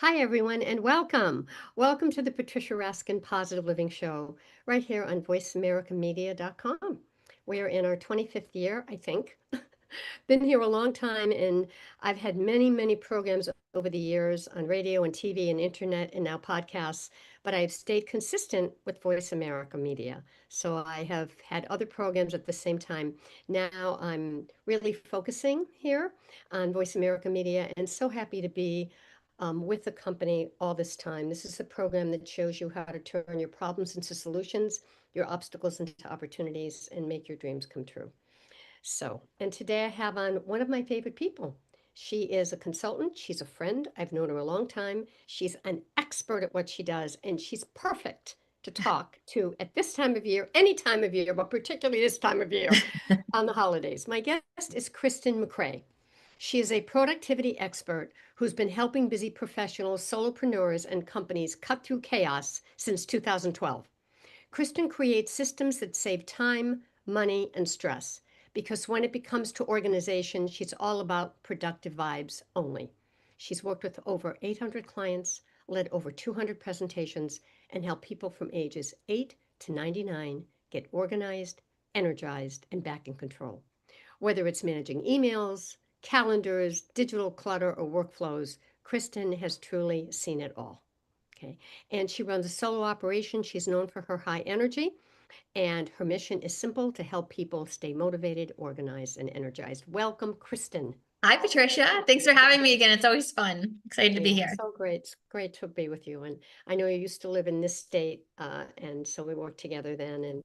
Hi, everyone, and welcome. Welcome to the Patricia Raskin Positive Living Show, right here on voiceamericamedia.com. We are in our 25th year, I think. Been here a long time, and I've had many, many programs over the years on radio and TV and internet and now podcasts, but I've stayed consistent with Voice America Media. So I have had other programs at the same time. Now I'm really focusing here on Voice America Media and so happy to be with the company all this time. This is a program that shows you how to turn your problems into solutions, your obstacles into opportunities, and make your dreams come true. So, and today I have on one of my favorite people. She is a consultant. She's a friend. I've known her a long time. She's an expert at what she does, and she's perfect to talk to at this time of year, any time of year, but particularly this time of year on the holidays. My guest is Kristin MacRae. She is a productivity expert who's been helping busy professionals, solopreneurs, and companies cut through chaos since 2012. Kristin creates systems that save time, money, and stress because when it comes to organization, she's all about productive vibes only. She's worked with over 800 clients, led over 200 presentations, and helped people from ages 8 to 99 get organized, energized, and back in control. Whether it's managing emails, calendars, digital clutter, or workflows, Kristin has truly seen it all. Okay. And she runs a solo operation. She's known for her high energy, and her mission is simple to help people stay motivated, organized, and energized. Welcome, Kristin. Hi, Patricia. Thanks for having me again. It's always fun. Excited to be Yeah, here. so great. It's great to be with you. And I know you used to live in this state, and so we worked together then. And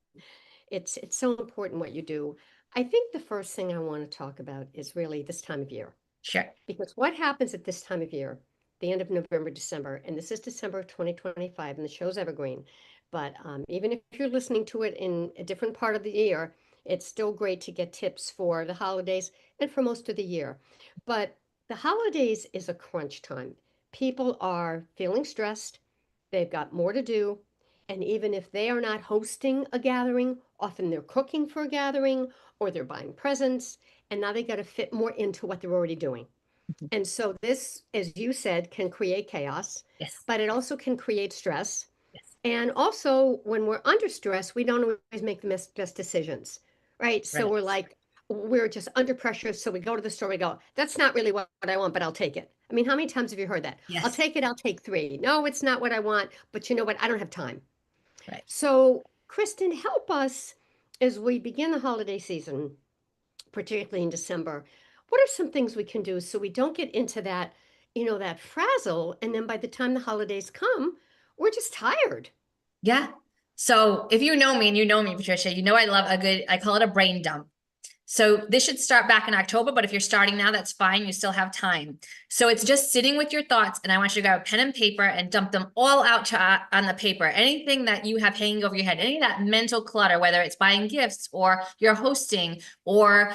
it's so important what you do. I think the first thing I want to talk about is really this time of year. Sure. Because what happens at this time of year, the end of November, December, and this is December of 2025, and the show's evergreen. But even if you're listening to it in a different part of the year, it's still great to get tips for the holidays and for most of the year. But the holidays is a crunch time. People are feeling stressed, they've got more to do. And even if they are not hosting a gathering, often they're cooking for a gathering or they're buying presents, and now they got to fit more into what they're already doing. And so this, as you said, can create chaos, Yes. but it also can create stress. Yes. And also, when we're under stress, we don't always make the best decisions, right? So Right. we're just under pressure. So we go to the store, we go, that's not really what I want, but I'll take it. I mean, how many times have you heard that? I'll Yes. take it, I'll take three. No, it's not what I want, but you know what? I don't have time. Right. So, Kristin, help us as we begin the holiday season, particularly in December. What are some things we can do so we don't get into that, that frazzle? And then by the time the holidays come, we're just tired. Yeah. So if you know me and you know me, Patricia, you know I love a good, I call it a brain dump. So this should start back in October, but if you're starting now, that's fine. You still have time. So it's just sitting with your thoughts, and I want you to grab a pen and paper and dump them all out on the paper. Anything that you have hanging over your head, any of that mental clutter, whether it's buying gifts or you're hosting or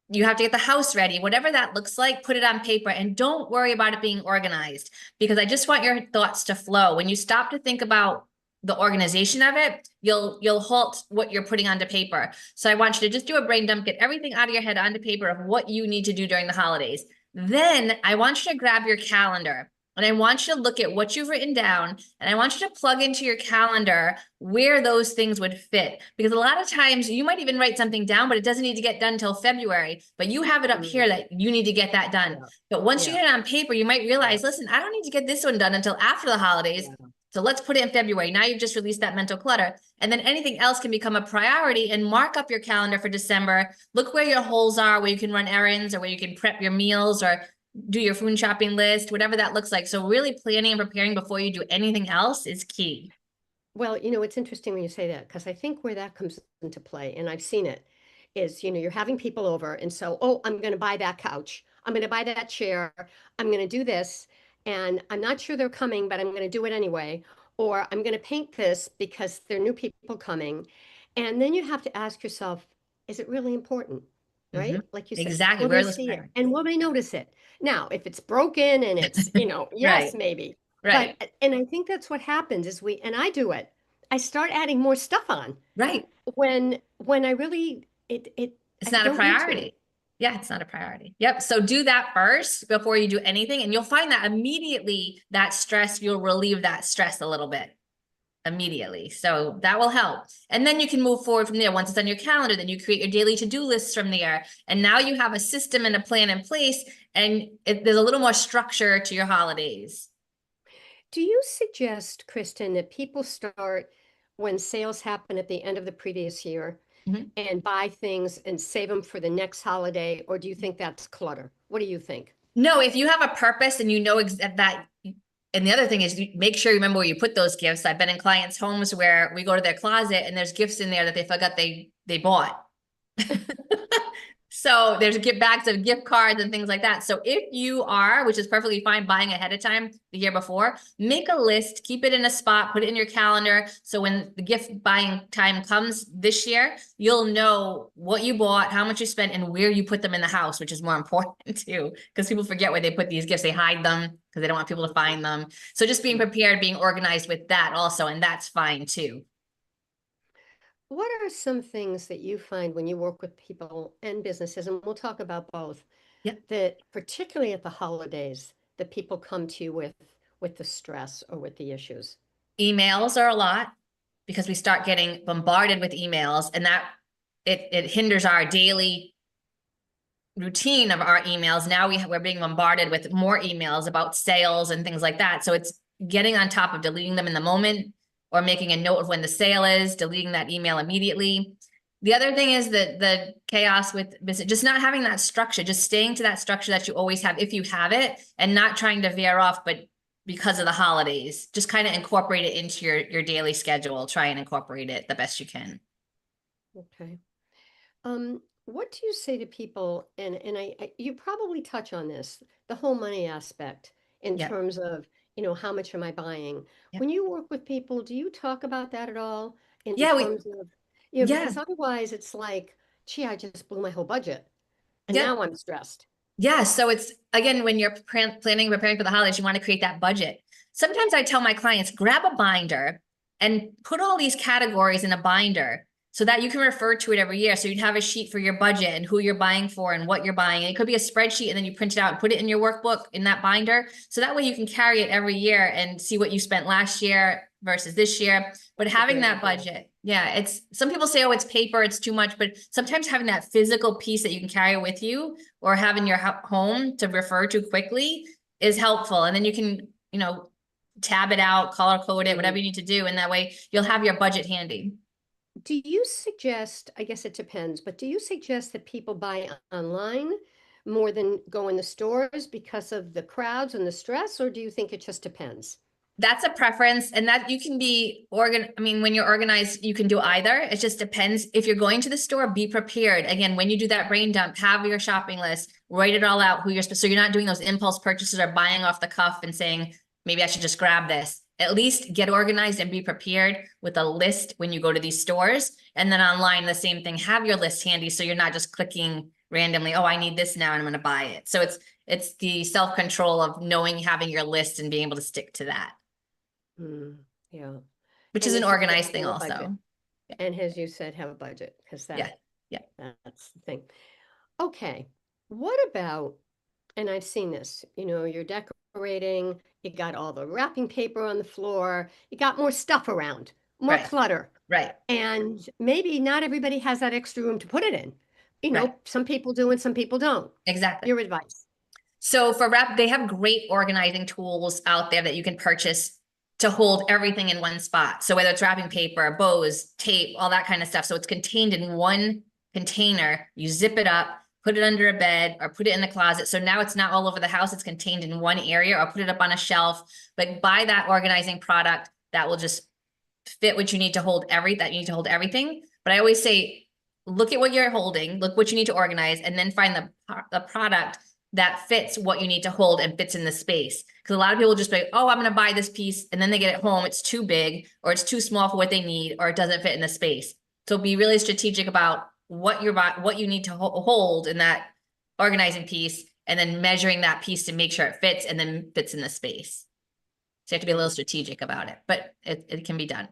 you have to get the house ready, whatever that looks like, put it on paper and don't worry about it being organized, because I just want your thoughts to flow. When you stop to think about the organization of it, you'll halt what you're putting onto paper. So I want you to just do a brain dump, get everything out of your head onto paper of what you need to do during the holidays. Then I want you to grab your calendar and I want you to look at what you've written down, and I want you to plug into your calendar where those things would fit. Because a lot of times you might even write something down, but it doesn't need to get done until February, but you have it up here that you need to get that done. Yeah. But once you Yeah. get it on paper, you might realize, listen, I don't need to get this one done until after the holidays. Yeah. So let's put it in February. Now you've just released that mental clutter. And then anything else can become a priority, and mark up your calendar for December. Look where your holes are, where you can run errands or where you can prep your meals or do your food shopping list, whatever that looks like. So really planning and preparing before you do anything else is key. Well, it's interesting when you say that, because I think where that comes into play, and I've seen it, is, you're having people over. And so, oh, I'm going to buy that couch. I'm going to buy that chair. I'm going to do this. And I'm not sure they're coming, but I'm going to do it anyway. Or I'm going to paint this because there are new people coming. And then you have to ask yourself, is it really important? Right? Like you said, Exactly. will Where they are those see it? priorities? And will they notice it? Now, if it's broken and it's, yes, Right. maybe. Right. But, and I think that's what happens is and I do it. I start adding more stuff on Right. when I really, It's I not a don't need to. priority. Yeah, it's not a priority. Yep. So do that first before you do anything. And you'll find that immediately that stress, you'll relieve that stress a little bit immediately. So that will help. And then you can move forward from there. Once it's on your calendar, then you create your daily to-do lists from there. And now you have a system and a plan in place, and there's a little more structure to your holidays. Do you suggest, Kristin, that people start when sales happen at the end of the previous year Mhm. and buy things and save them for the next holiday, or do you think that's clutter? What do you think? No, if you have a purpose and you know that, and the other thing is make sure you remember where you put those gifts. I've been in clients' homes where we go to their closet and there's gifts in there that they forgot they bought. So there's gift bags of gift cards and things like that. So if you are, which is perfectly fine, buying ahead of time the year before, make a list, keep it in a spot, put it in your calendar. So when the gift buying time comes this year, you'll know what you bought, how much you spent, and where you put them in the house, which is more important too, because people forget where they put these gifts. They hide them because they don't want people to find them. So just being prepared, being organized with that also, and that's fine too. What are some things that you find when you work with people and businesses, and we'll talk about both, Yep. that particularly at the holidays, that people come to you with the stress or with the issues? Emails are a lot because we start getting bombarded with emails, and that it hinders our daily routine of our emails. Now we're being bombarded with more emails about sales and things like that. So it's getting on top of deleting them in the moment, or making a note of when the sale is, deleting that email immediately. The other thing is that the chaos with business, just not having that structure, just staying to that structure that you always have, if you have it, and not trying to veer off, but because of the holidays, just kind of incorporate it into your daily schedule. Try and incorporate it the best you can. Okay. What do you say to people, and you probably touch on this, the whole money aspect in Yep. terms of, how much am I buying? Yep. When you work with people, do you talk about that at all in Yeah, terms of, yeah, because otherwise it's like, gee, I just blew my whole budget and yeah. now I'm stressed. Yeah, so it's again, when you're planning and preparing for the holidays, you want to create that budget. Sometimes I tell my clients, grab a binder and put all these categories in a binder so that you can refer to it every year. So you'd have a sheet for your budget and who you're buying for and what you're buying. And it could be a spreadsheet, and then you print it out and put it in your workbook in that binder. So that way you can carry it every year and see what you spent last year versus this year. But That's a having great that idea. budget, yeah, it's some people say, oh, it's paper, it's too much, but sometimes having that physical piece that you can carry with you or have in your home to refer to quickly is helpful. And then you can, tab it out, color code it, whatever you need to do. And that way you'll have your budget handy. Do you suggest, I guess it depends, but do you suggest that people buy online more than go in the stores because of the crowds and the stress, or do you think it just depends? That's a preference, and that you can be I mean, when you're organized, you can do either. It just depends. If you're going to the store, be prepared. Again, when you do that brain dump, have your shopping list, write it all out, so you're not doing those impulse purchases or buying off the cuff and saying, maybe I should just grab this. At least get organized and be prepared with a list when you go to these stores. And then online, the same thing, have your list handy so you're not just clicking randomly, oh, I need this now and I'm going to buy it. So it's the self-control of knowing, having your list and being able to stick to that, Yeah. which is And an as you said, organized thing have a budget. also. Yeah. And as you said, have a budget, because Yeah. Yeah. that's the thing. Okay. What about, and I've seen this, you're decorating, you got all the wrapping paper on the floor, you got more stuff around, more Right. clutter. Right. And maybe not everybody has that extra room to put it in. Right. Some people do and some people don't. Exactly. Your advice. So for wrap, they have great organizing tools out there that you can purchase to hold everything in one spot. So whether it's wrapping paper, bows, tape, all that kind of stuff. So it's contained in one container. You zip it up, put it under a bed, or put it in the closet. So now it's not all over the house. It's contained in one area, or put it up on a shelf. But buy that organizing product that will just fit what you need to hold that you need to hold everything. But I always say, look at what you're holding, look what you need to organize, and then find the product that fits what you need to hold and fits in the space. Because a lot of people just be, oh, I'm going to buy this piece, and then they get it home, it's too big, or it's too small for what they need, or it doesn't fit in the space. So be really strategic about what you need to hold in that organizing piece, and then measuring that piece to make sure it fits and then fits in the space. So you have to be a little strategic about it, but it can be done.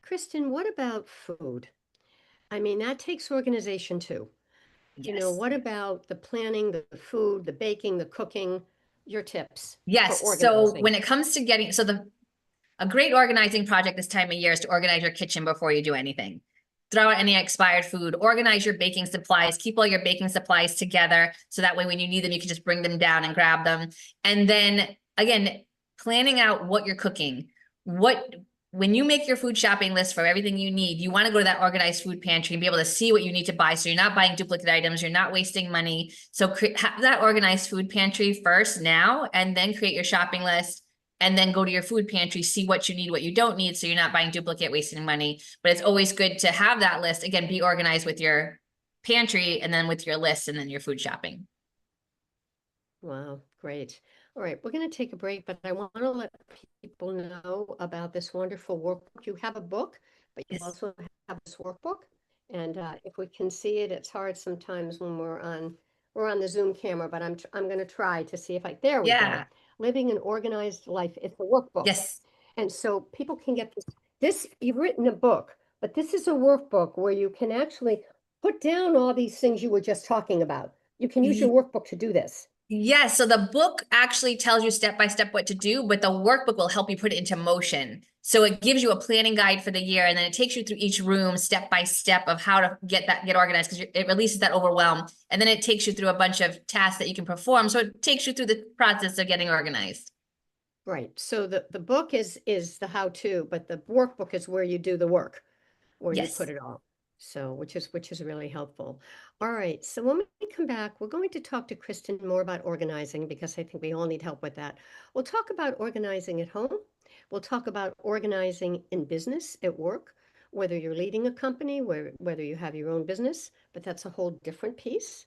Kristin, what about food? I mean, that takes organization too. Yes. what about the planning, the food, the baking, the cooking, your tips for Yes. So organizing? when it comes to getting, a great organizing project this time of year is to organize your kitchen before you do anything. Throw out any expired food, organize your baking supplies, keep all your baking supplies together. So that way, when you need them, you can just bring them down and grab them. And then again, planning out what you're cooking. When you make your food shopping list for everything you need, you want to go to that organized food pantry and be able to see what you need to buy. So you're not buying duplicate items, you're not wasting money. So have that organized food pantry first now, and then create your shopping list, and then go to your food pantry, see what you need, what you don't need. So you're not buying duplicate, wasting money. But it's always good to have that list. Again, be organized with your pantry and then with your list and then your food shopping. Wow, great. All right, we're going to take a break, but I want to let people know about this wonderful workbook. You have a book, but you Yes. also have this workbook. And if we can see it, it's hard sometimes when we're on the Zoom camera, but I'm going to try to see if there we go. Yeah. Living an Organized Life. It's a workbook. Yes. And so people can get this, you've written a book, but this is a workbook where you can actually put down all these things you were just talking about. You can use your workbook to do this. Yes. So the book actually tells you step by step what to do, but the workbook will help you put it into motion. So it gives you a planning guide for the year, and then it takes you through each room step by step of how to get organized, because it releases that overwhelm. And then it takes you through a bunch of tasks that you can perform. So it takes you through the process of getting organized. Right. So the book is the how-to, but the workbook is where you do the work, where you Yes. put it all. So which is really helpful. All right. So when we come back, we're going to talk to Kristin more about organizing because I think we all need help with that. We'll talk about organizing at home. We'll talk about organizing in business at work, whether you're leading a company, whether you have your own business, but that's a whole different piece.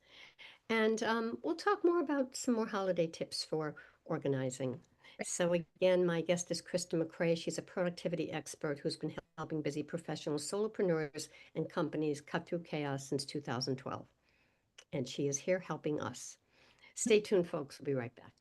And we'll talk more about some more holiday tips for organizing. So again, my guest is Kristin MacRae. She's a productivity expert who's been helping busy professionals, solopreneurs, and companies cut through chaos since 2012. And she is here helping us. Stay tuned, folks. We'll be right back.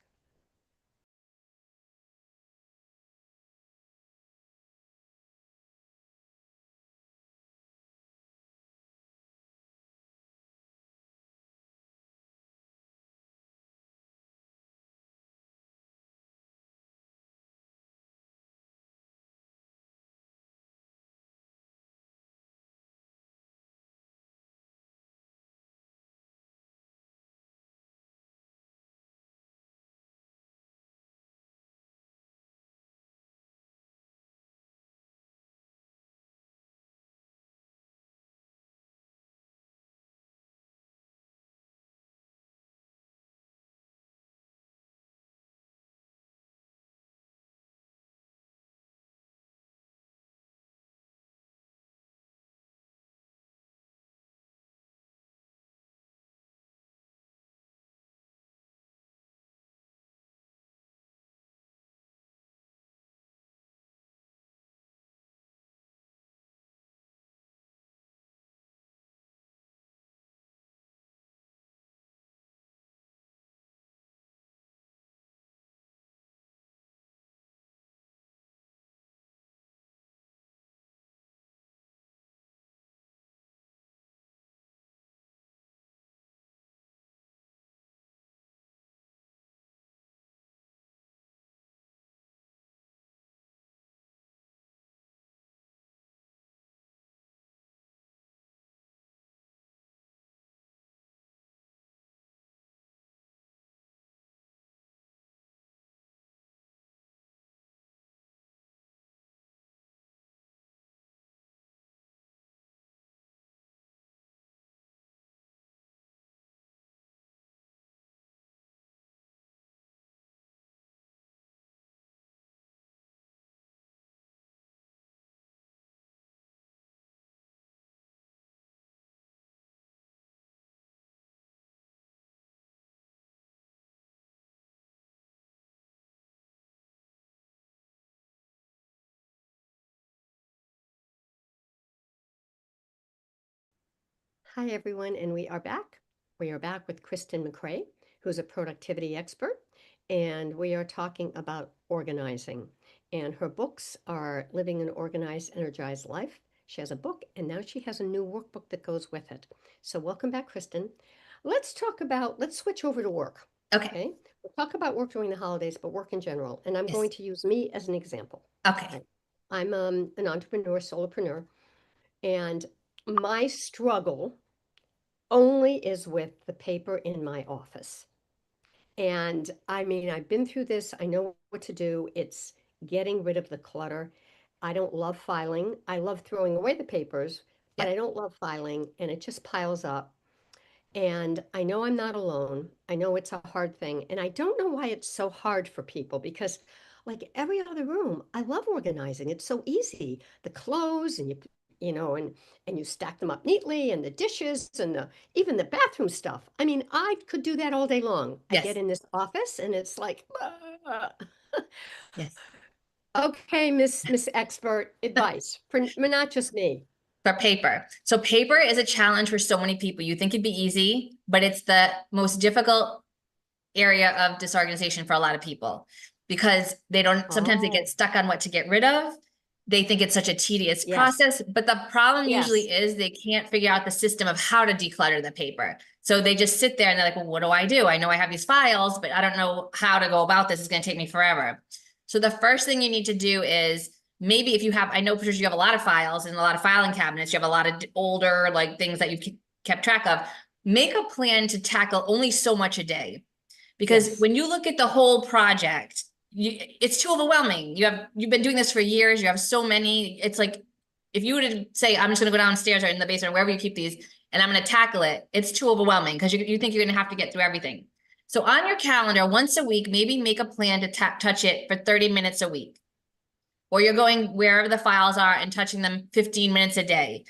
Hi, everyone, and we are back. We are back with Kristin MacRae, who's a productivity expert, and we are talking about organizing. And her books are Living an Organized, Energized Life. She has a book, and now she has a new workbook that goes with it. So welcome back, Kristin. Let's switch over to work. Okay. We'll talk about work during the holidays, but work in general. And I'm Yes. going to use me as an example. Okay. I'm an entrepreneur, solopreneur, and my struggle only is with the paper in my office. And I mean, I've been through this. I know what to do. It's getting rid of the clutter. I don't love filing. I love throwing away the papers, but Yeah. I don't love filing, and it just piles up. And I know I'm not alone. I know it's a hard thing. And I don't know why it's so hard for people because, like every other room, I love organizing. It's so easy. The clothes and and you stack them up neatly, and the dishes and even the bathroom stuff. I mean, I could do that all day long. I Yes. get in this office and it's like, "Ah." Yes. Okay, Miss Expert, advice for not just me. For paper. So paper is a challenge for so many people. You think it'd be easy, but it's the most difficult area of disorganization for a lot of people because sometimes they get Oh, stuck on what to get rid of. They think it's such a tedious yes, process, but the problem usually yes. is they can't figure out the system of how to declutter the paper. So they just sit there and they're like, well, what do I do? I know I have these files, but I don't know how to go about this. It's going to take me forever. So the first thing you need to do is maybe if you have, I know, Patricia, you have a lot of files and a lot of filing cabinets. You have a lot of older like things that you've kept track of. Make a plan to tackle only so much a day. Because Yes. when you look at the whole project, it's too overwhelming. You've been doing this for years. You have so many. It's like if you were to say, I'm just going to go downstairs or in the basement, wherever you keep these, and I'm going to tackle it, it's too overwhelming because you think you're going to have to get through everything. So on your calendar, once a week, maybe make a plan to touch it for 30 minutes a week. Or you're going wherever the files are and touching them 15 minutes a day.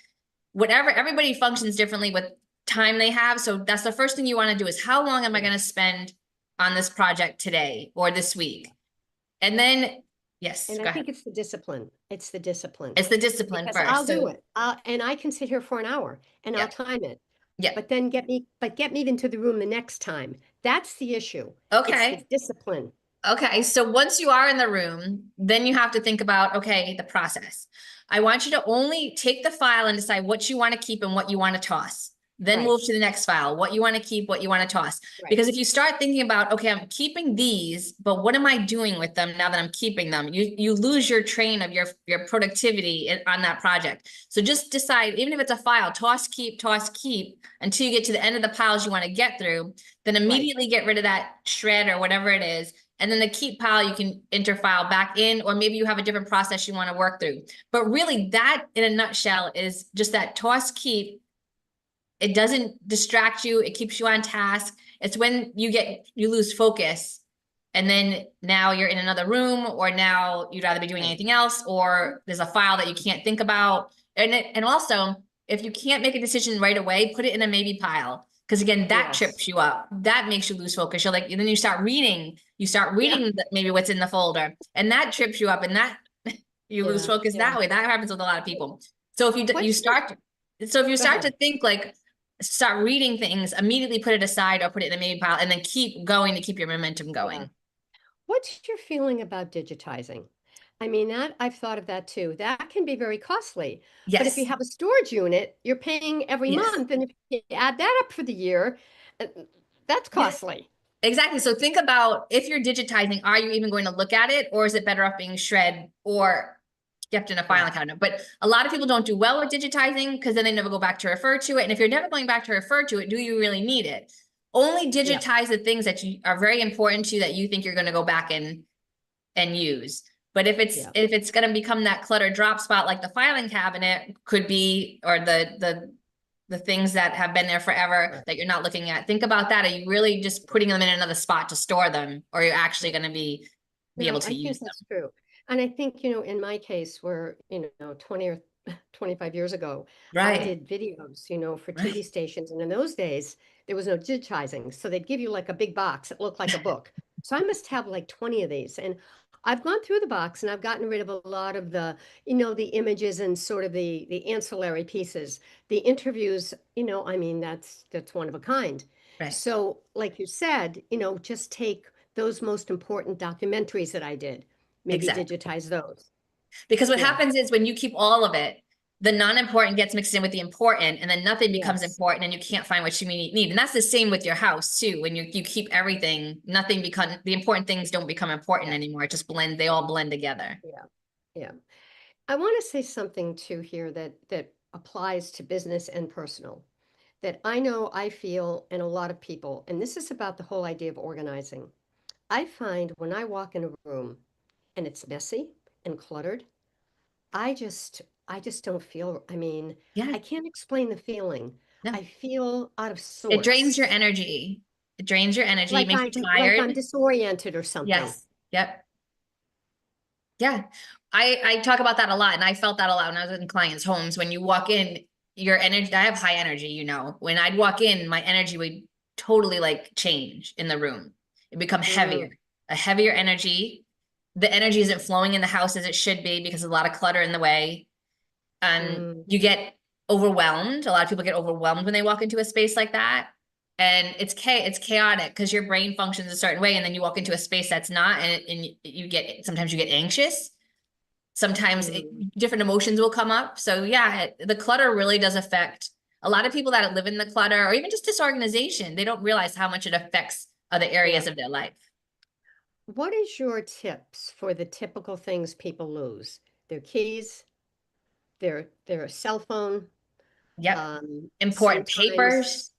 Whatever, everybody functions differently with time they have. So that's the first thing you want to do is how long am I going to spend on this project today or this week? And then, yes, And I go ahead. think it's the discipline. It's the discipline. It's the discipline Because first. I'll do So it. And I can sit here for an hour and I'll yeah, time it. yeah. But then get me into the room the next time. That's the issue. It's the Okay. discipline. Okay. So once you are in the room, then you have to think about, okay, the process. I want you to only take the file and decide what you want to keep and what you want to toss. Then Right. move to the next file, what you want to keep, what you want to toss. Right. Because if you start thinking about, okay, I'm keeping these, but what am I doing with them now that I'm keeping them? You lose your train of your productivity on that project. So just decide, even if it's a file, toss, keep, until you get to the end of the piles you want to get through, then immediately get rid of that shred or whatever it is. And then the keep pile, you can enter file back in, or maybe you have a different process you want to work through. But really that in a nutshell is just that toss, keep. It doesn't distract you. It keeps you on task. It's when you lose focus and then now you're in another room or now you'd rather be doing anything else, or there's a file that you can't think about. And also if you can't make a decision right away, put it in a maybe pile. Because again, that trips you up. That makes you lose focus. You're like, and then you start reading maybe what's in the folder and that trips you up and that you lose focus that way. That happens with a lot of people. So if you start to think like, start reading things, immediately put it aside or put it in the maybe pile and then keep going to keep your momentum going. Yeah. What's your feeling about digitizing? I mean, that I've thought of that too. That can be very costly. But if you Yes. have a storage unit, you're paying every Yes. month. And if you add that up for the year, uh, that's Yes. costly. Exactly. So think about if you're digitizing, are you even going to look at it, or is it better off being shred or kept in a filing cabinet? But a lot of people don't do well with digitizing because then they never go back to refer to it. And if you're never going back to refer to it, do you really need it? Only digitize the things that are very important to you that you think you're going to go back and use. But if it's going to become that clutter drop spot, like the filing cabinet could be, or the things that have been there forever that you're not looking at, think about that. Are you really just putting them in another spot to store them, or you're actually going to be able to use them? That's true. And I think, in my case, where, 20 or 25 years ago, I did videos, for TV stations. And in those days, there was no digitizing. So they'd give you like a big box. It looked like a book. So I must have like 20 of these. And I've gone through the box and I've gotten rid of a lot of the images and sort of the ancillary pieces. The interviews, I mean, that's one of a kind. Right. So like you said, just take those most important documentaries that I did, maybe digitize those. Because what happens is when you keep all of it, the non-important gets mixed in with the important, and then nothing becomes Yes. important, and you can't find what you need. And that's the same with your house too. When you keep everything, nothing becomes, the important things don't become important anymore. It just blend, they all blend together. Yeah. Yeah. I want to say something too here that applies to business and personal. That I know, I feel, and a lot of people, and this is about the whole idea of organizing. I find when I walk in a room and it's messy and cluttered, I just don't feel, I mean, Yeah. I can't explain the feeling. No, I feel out of it drains sorts, your energy. It drains your energy. It like makes you like tired. I'm disoriented or something. Yes. Yep. Yeah. I talk about that a lot, and I felt that a lot when I was in clients' homes. When you walk in, your energy, I have high energy, when I'd walk in, my energy would totally like change in the room. It become heavier, Mm, a heavier energy. The energy isn't flowing in the house as it should be because there's a lot of clutter in the way. And mm, you get overwhelmed. A lot of people get overwhelmed when they walk into a space like that. And it's chaotic because your brain functions a certain way, and then you walk into a space that's not, and you get, sometimes you get anxious. Sometimes mm. different emotions will come up. So yeah, the clutter really does affect a lot of people that live in the clutter, or even just disorganization. They don't realize how much it affects other Yeah. areas of their life. What is your tips for the typical things people lose? Their keys, their cell phone, Yep. Important sometimes, papers,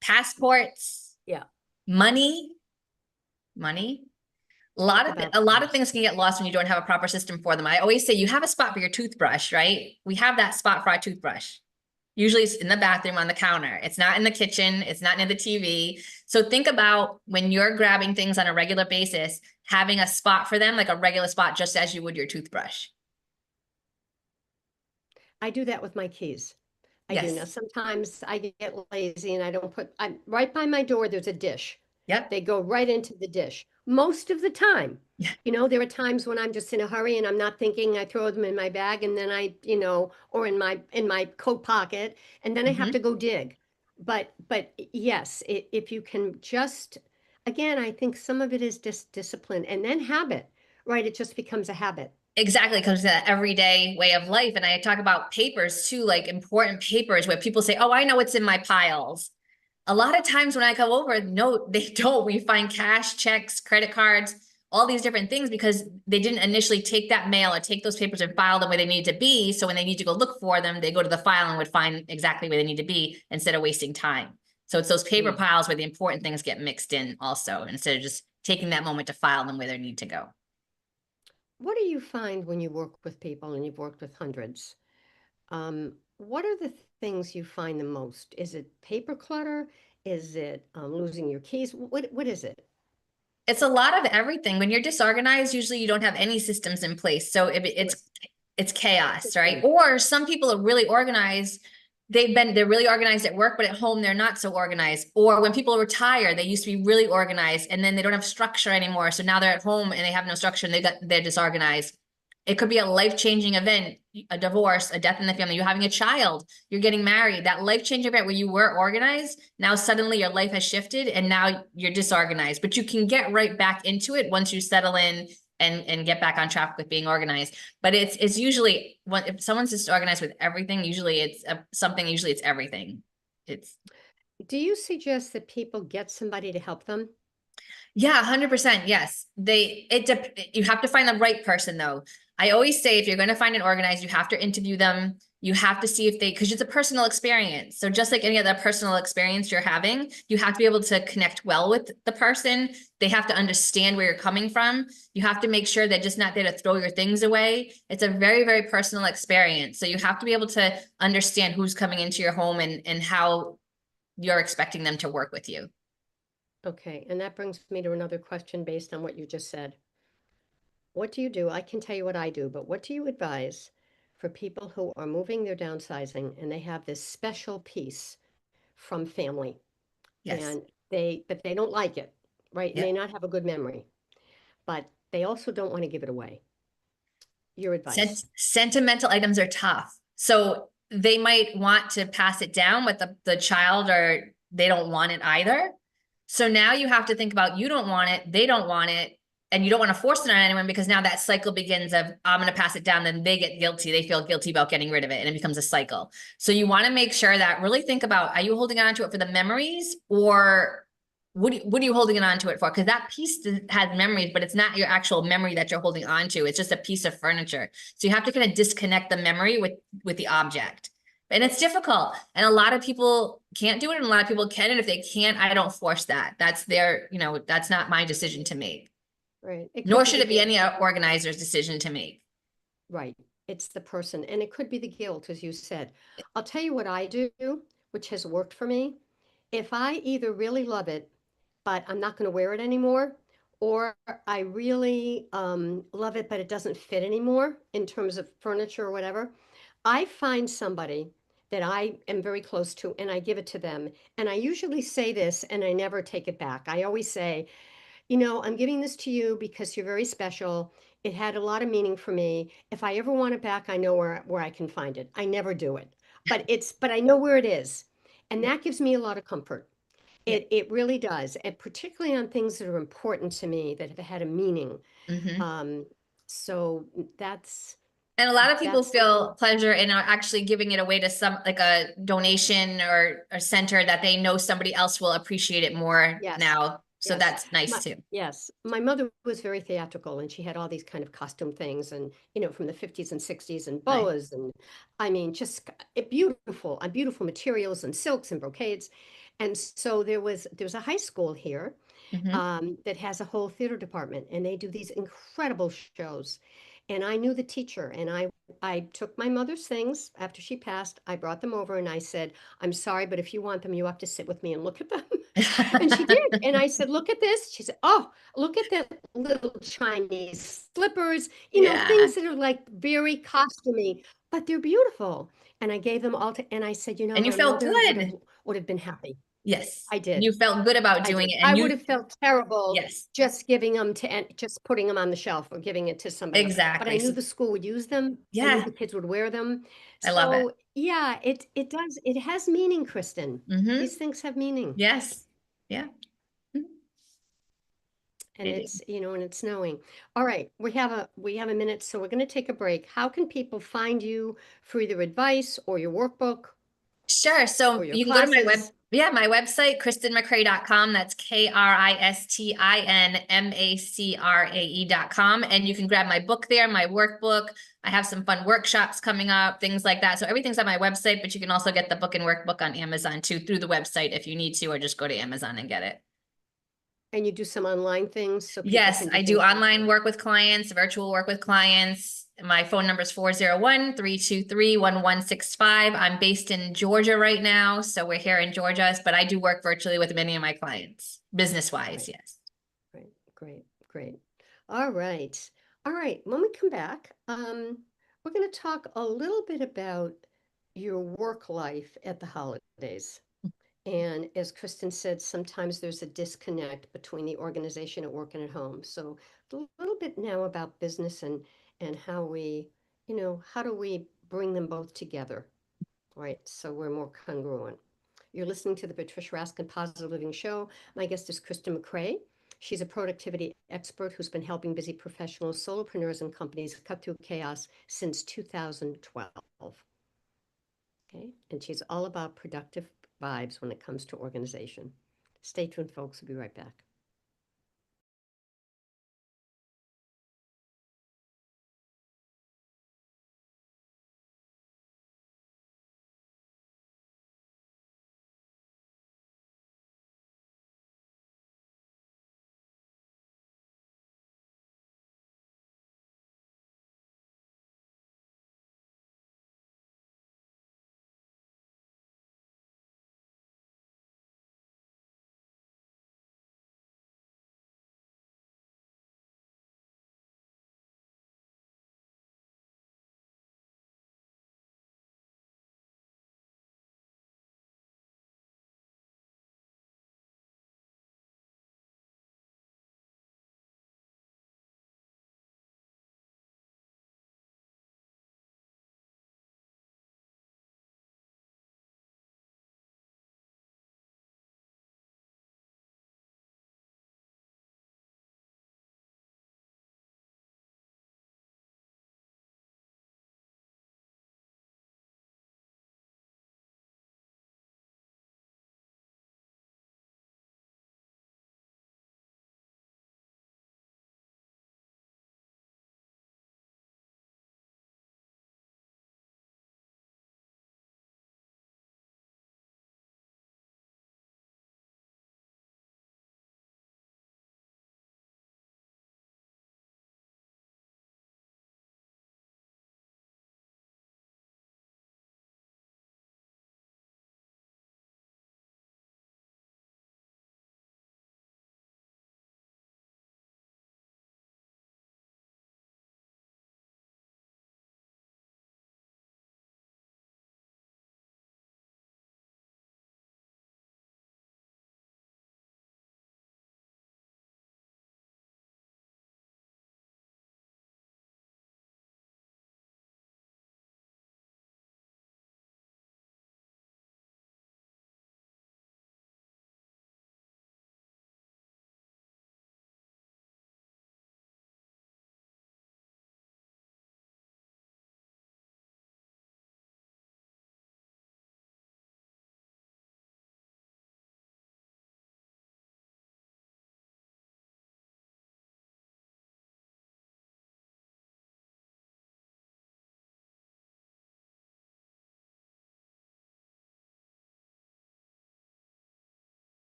passports, yeah, money, money. talk about A lot of those. things can get lost when you don't have a proper system for them. I always say you have a spot for your toothbrush, right? We have that spot for our toothbrush. Usually it's in the bathroom on the counter. It's not in the kitchen. It's not near the TV. So think about when you're grabbing things on a regular basis, having a spot for them, like a regular spot, just as you would your toothbrush. I do that with my keys. I do. Now, Yes. sometimes I get lazy and I don't put, I'm right by my door, there's a dish. Yep. They go right into the dish. Most of the time, Yeah. there are times when I'm just in a hurry and I'm not thinking, I throw them in my bag and then or in my coat pocket, and then I have to Mhm. go dig. But yes, if you can just, again, I think some of it is just discipline and then habit, right? It just becomes a habit. Exactly. It comes to that everyday way of life. And I talk about papers too, like important papers where people say, oh, I know what's in my piles. A lot of times when I come over, no, they don't. We find cash, checks, credit cards, all these different things because they didn't initially take that mail or take those papers and file them where they need to be. So when they need to go look for them, they go to the file and would find exactly where they need to be instead of wasting time. So it's those paper Mm. piles where the important things get mixed in also, instead of just taking that moment to file them where they need to go. What do you find when you work with people, and you've worked with hundreds? What are the things you find the most? Is it paper clutter? Is it losing your keys? What is it? It's a lot of everything. When you're disorganized, usually you don't have any systems in place. So if Yes, it's chaos, right? systems. Or some people are really organized. They're really organized at work, but at home they're not so organized. Or when people retire, they used to be really organized and then they don't have structure anymore. So now they're at home and they have no structure and they're disorganized. It could be a life-changing event, a divorce, a death in the family, you're having a child, you're getting married, that life-changing event where you were organized, now suddenly your life has shifted and now you're disorganized. But you can get right back into it once you settle in and get back on track with being organized. But it's usually when if someone's disorganized with everything, usually it's something, usually it's everything. It's Do you suggest that people get somebody to help them? Yeah, 100%. Yes. You have to find the right person though. I always say if you're going to find an organized, you have to interview them. You have to see if because it's a personal experience. So just like any other personal experience you're having, you have to be able to connect well with the person. They have to understand where you're coming from. You have to make sure they're just not there to throw your things away. It's a very, very personal experience. So you have to be able to understand who's coming into your home and how you're expecting them to work with you. Okay, and that brings me to another question based on what you just said. What do you do? I can tell you what I do, but what do you advise for people who are moving, they're downsizing, and they have this special piece from family, Yes. and but they don't like it, right? Yeah. May not have a good memory, but they also don't want to give it away. Your advice. Sentimental items are tough. So they might want to pass it down, but the child or they don't want it either. So now you have to think about you don't want it, they don't want it. and you don't want to force it on anyone because now that cycle begins of I'm going to pass it down, then they get guilty. They feel guilty about getting rid of it and it becomes a cycle. So you want to make sure that really think about, are you holding on to it for the memories, or what are you holding on to it for? Because that piece has memories, but it's not your actual memory that you're holding on to. It's just a piece of furniture. So you have to kind of disconnect the memory with the object. And it's difficult. And a lot of people can't do it, and a lot of people can. And if they can't, I don't force that. That's their, that's not my decision to make. Right. It could Nor be should the it be guilt. any organizer's decision to make. Right. It's the person. And it could be the guilt, as you said. I'll tell you what I do, which has worked for me. If I either really love it, but I'm not going to wear it anymore, or I really love it, but it doesn't fit anymore in terms of furniture or whatever, I find somebody that I am very close to and I give it to them. And I usually say this and I never take it back. I always say, I'm giving this to you because you're very special. It had a lot of meaning for me. If I ever want it back, I know where I can find it. I never do it, but I know where it is. And Yeah. that gives me a lot of comfort. Yeah. It really does. And particularly on things that are important to me that have had a meaning. Mm-hmm. So that's And a lot of people something. feel pleasure in actually giving it away to some, like a donation or center that they know somebody else will appreciate it more Yes. now. So Yes. that's nice too. Yes. My mother was very theatrical and she had all these kind of costume things and, from the 50s and 60s and Nice. boas and I mean, just beautiful and beautiful materials and silks and brocades. And so there's a high school here Mm-hmm. that has a whole theater department and they do these incredible shows. And I knew the teacher and I took my mother's things after she passed. I brought them over and I said, I'm sorry, but if you want them, you have to sit with me and look at them. And she did. And I said, look at this. She said, oh, look at that little Chinese slippers, Yeah. things that are like very costumey, but they're beautiful. And I gave them all to, and I said, And you my felt mother good. would have been happy. Yes. I And you did. felt good about I doing did. it. I And would you, have felt terrible yes, just giving them to, and just putting them on the shelf or giving it to somebody else. But I exactly. knew So, the school would use them. I knew yeah, the kids would wear them. I love it. So yeah, it does. It has meaning, Kristen. Mm-hmm. These things have meaning. Yes. Yeah. Mhm. And They do. it's, and it's snowing. All right, we have a minute, so we're going to take a break. How can people find you for either advice or your workbook Sure. or So your you can go to classes? my website, KristinMacRae.com. That's KristinMacRae.com. And you can grab my book there, my workbook. I have some fun workshops coming up, things like that. So everything's on my website, but you can also get the book and workbook on Amazon too, through the website if you need to, or just go to Amazon and get it. And you do some online things so people Yes, can do I do things online work with clients, virtual work with clients. My phone number is 401-323-1165. I'm based in Georgia right now, so we're here in Georgia, but I do work virtually with many of my clients, business-wise, Right, yes. right, great, great. All right. All right. When we come back, we're going to talk a little bit about your work life at the holidays. And as Kristen said, sometimes there's a disconnect between the organization at work and at home. So a little bit now about business and how we, how do we bring them both together, right? So we're more congruent. You're listening to the Patricia Raskin Positive Living Show. My guest is Kristin MacRae. She's a productivity expert who's been helping busy professionals, solopreneurs, and companies cut through chaos since 2012. Okay. And she's all about productive vibes when it comes to organization. Stay tuned, folks. We'll be right back.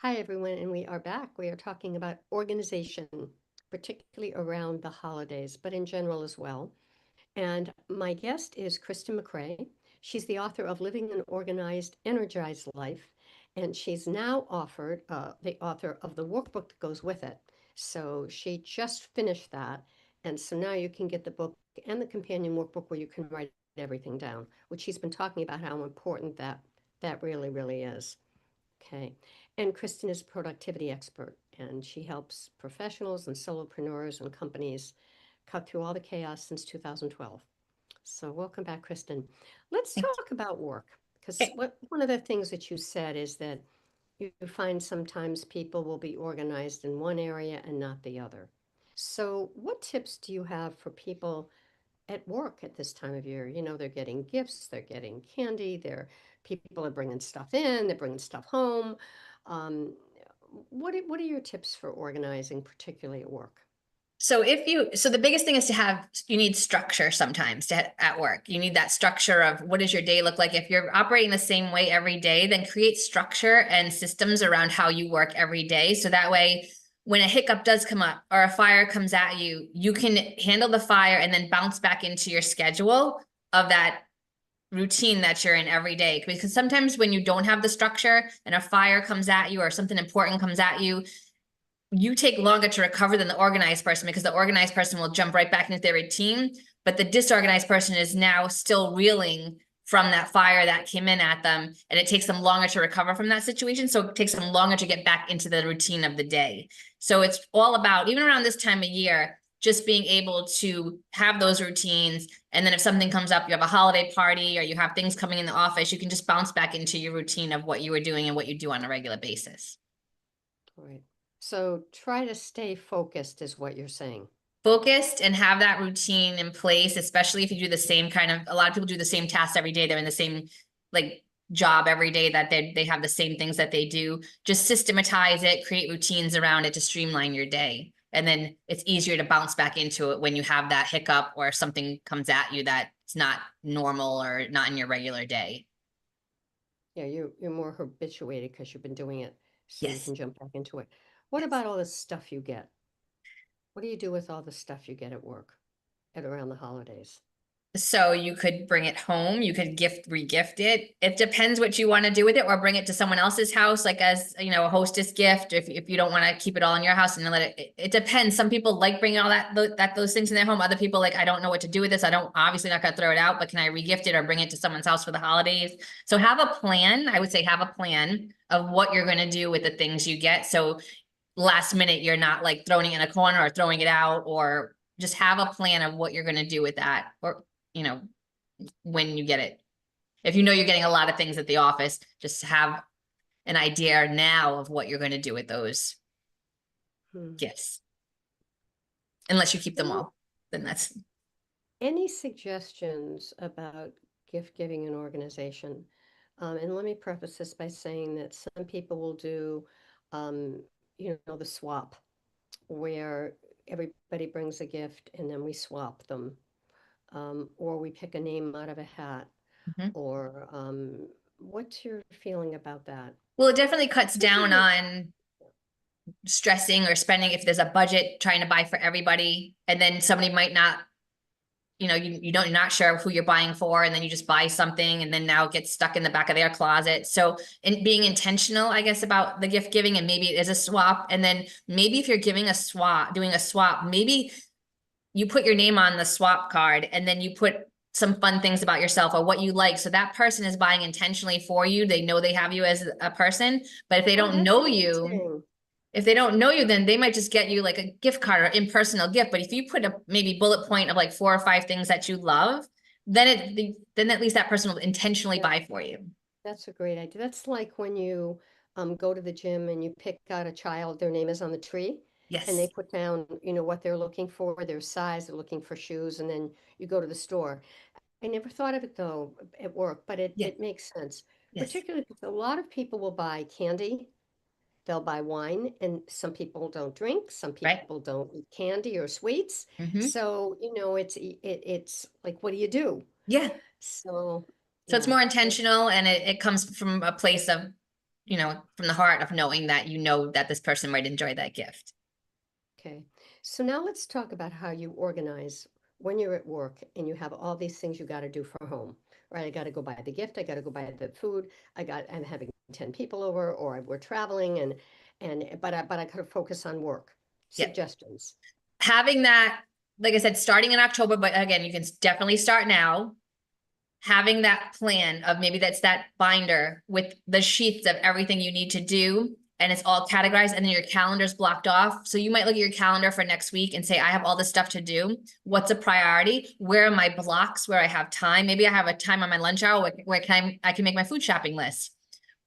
Hi, everyone, and we are back. We are talking about organization, particularly around the holidays, but in general as well. And my guest is Kristin MacRae. She's the author of Living an Organized, Energized Life, and she's now offered the author of the workbook that goes with it. So she just finished that, and so now you can get the book and the companion workbook where you can write everything down, which she's been talking about how important that really, really is. Okay. And Kristen is a productivity expert, and she helps professionals and solopreneurs and companies cut through all the chaos since 2012. So welcome back, Kristen. Let's Thank talk about work, because you. one of the things that you said is that you find sometimes people will be organized in one area and not the other. So what tips do you have for people at work at this time of year? You know, they're getting gifts, they're getting candy, people are bringing stuff in, they're bringing stuff home. Um, what are your tips for organizing, particularly at work? So the biggest thing is you need structure sometimes at work. You need that structure of what does your day look like? If you're operating the same way every day, then create structure and systems around how you work every day. So that way, when a hiccup does come up or a fire comes at you, you can handle the fire and then bounce back into your schedule of that routine that you're in every day. Because sometimes when you don't have the structure and a fire comes at you or something important comes at you take longer to recover than the organized person, because the organized person will jump right back into their routine, but the disorganized person is now still reeling from that fire that came in at them, and it takes them longer to recover from that situation. So it takes them longer to get back into the routine of the day. So it's all about, even around this time of year, just being able to have those routines. And then if something comes up, you have a holiday party or you have things coming in the office, you can just bounce back into your routine of what you were doing and what you do on a regular basis. Right. So try to stay focused is what you're saying. Focused and have that routine in place, especially if you do the same kind of, a lot of people do the same tasks every day. They're in the same like job every day, that they have the same things that they do. Just systematize it, create routines around it to streamline your day. And then it's easier to bounce back into it when you have that hiccup or something comes at you that's not normal or not in your regular day. Yeah, you're more habituated because you've been doing it, so you Yes. can jump back into it. What about all the stuff you get? What do you do with all the stuff you get at work at around the holidays? So you could bring it home, you could regift it. It depends what you want to do with it, or bring it to someone else's house, like as, you know, a hostess gift, if you don't want to keep it all in your house and it depends. Some people like bringing all those things in their home. Other people like, I don't know what to do with this. I don't, obviously not gonna throw it out, but can I regift it or bring it to someone's house for the holidays? So have a plan. I would say have a plan of what you're going to do with the things you get. So last minute, you're not like throwing it in a corner or throwing it out, or just have a plan of what you're going to do with that. Or, you know, when you get it. If you know you're getting a lot of things at the office, just have an idea now of what you're going to do with those Hmm. gifts. Unless you keep them Any, all, then that's any suggestions about gift giving and organization? And let me preface this by saying that some people will do, um, the swap, where everybody brings a gift and then we swap them. Or we pick a name out of a hat, Mhm. or what's your feeling about that? Well, it definitely cuts down Particularly, on stressing or spending if there's a budget trying to buy for everybody, and then somebody might not, you know, you don't, you're not sure who you're buying for, and then you just buy something and then now it gets stuck in the back of their closet. So in being intentional, I guess, about the gift giving, and maybe it is a swap. And then maybe if you're doing a swap, maybe you put your name on the swap card and then you put some fun things about yourself or what you like. So that person is buying intentionally for you. They know they have you as a person, but if they oh, don't that's know you, interesting. if they don't know you, then they might just get you like a gift card or impersonal gift. But if you put a maybe bullet point of like 4 or 5 things that you love, then at least that person will intentionally Yeah, buy for you. that's a great idea. That's like when you go to the gym and you pick out a child, their name is on the tree, and they Yes, put down, what they're looking for, their size, they're looking for shoes, and then you go to the store. I never thought of it though at work, but it, yeah, it makes sense, yes, particularly because a lot of people will buy candy. They'll buy wine, and some people don't drink, some right. people don't eat candy or sweets. Hmm. So, it's like, what do you do? Yeah. So, So it's yeah, more that's intentional, and it comes from a place of from the heart of knowing that that this person might enjoy that gift. Okay. So now let's talk about how you organize when you're at work and you have all these things you got to do for home, right? I got to go buy the gift. I got to go buy the food. I'm having 10 people over, or we're traveling but I got to focus on work. Yep. Suggestions. Having that, like I said, starting in October, but again, you can definitely start now. Having that plan of maybe that's that binder with the sheets of everything you need to do, and it's all categorized, and then your calendar's blocked off. So you might look at your calendar for next week and say, I have all this stuff to do. What's a priority? Where are my blocks where I have time? Maybe I have a time on my lunch hour where I can make my food shopping list.